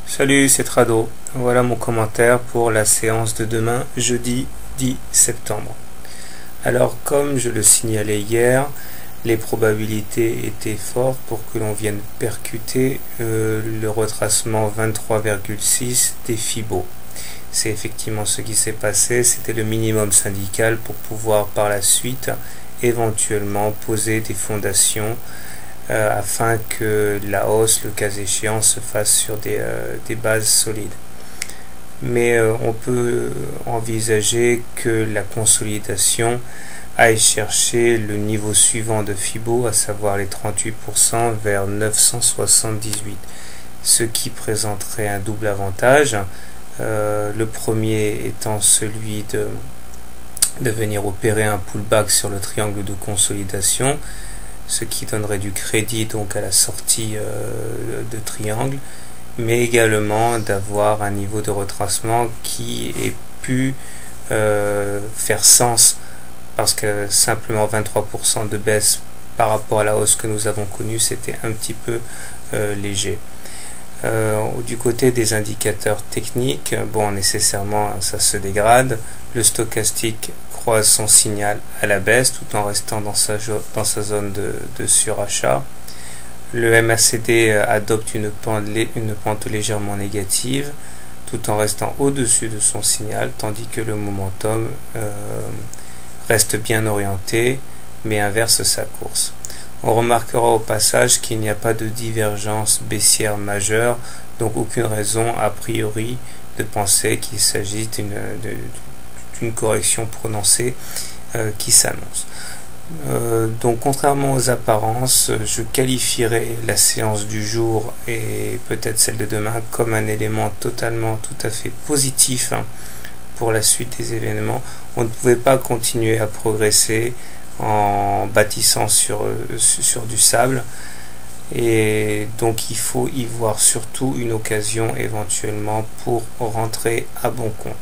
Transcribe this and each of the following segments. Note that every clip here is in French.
Salut, c'est Trado. Voilà mon commentaire pour la séance de demain, jeudi 10 septembre. Alors, comme je le signalais hier, les probabilités étaient fortes pour que l'on vienne percuter le retracement 23,6 des Fibos. C'est effectivement ce qui s'est passé, c'était le minimum syndical pour pouvoir par la suite éventuellement poser des fondations afin que la hausse, le cas échéant, se fasse sur des bases solides. Mais on peut envisager que la consolidation aille chercher le niveau suivant de Fibo, à savoir les 38% vers 978, ce qui présenterait un double avantage. Le premier étant celui de venir opérer un pullback sur le triangle de consolidation, ce qui donnerait du crédit donc à la sortie de triangle, mais également d'avoir un niveau de retracement qui ait pu faire sens, parce que simplement 23% de baisse par rapport à la hausse que nous avons connue, c'était un petit peu léger. Du côté des indicateurs techniques, bon, nécessairement ça se dégrade. Le stochastique croise son signal à la baisse tout en restant dans sa zone de surachat. Le MACD adopte une pente légèrement négative tout en restant au-dessus de son signal, tandis que le momentum reste bien orienté mais inverse sa course. On remarquera au passage qu'il n'y a pas de divergence baissière majeure, donc aucune raison a priori de penser qu'il s'agit d'une correction prononcée qui s'annonce. Donc contrairement aux apparences, je qualifierais la séance du jour et peut-être celle de demain comme un élément tout à fait positif pour la suite des événements. On ne pouvait pas continuer à progresser en bâtissant sur du sable, et donc il faut y voir surtout une occasion éventuellement pour rentrer à bon compte.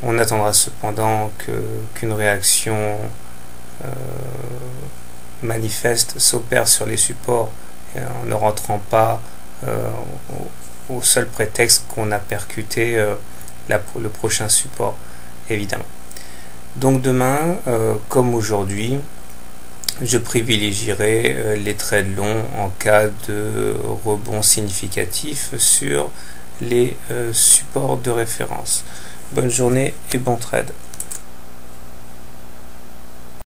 On attendra cependant qu'une réaction manifeste s'opère sur les supports en ne rentrant pas au seul prétexte qu'on a percuté le prochain support, évidemment. Donc demain, comme aujourd'hui, je privilégierai les trades longs en cas de rebond significatif sur les supports de référence. Bonne journée et bon trade.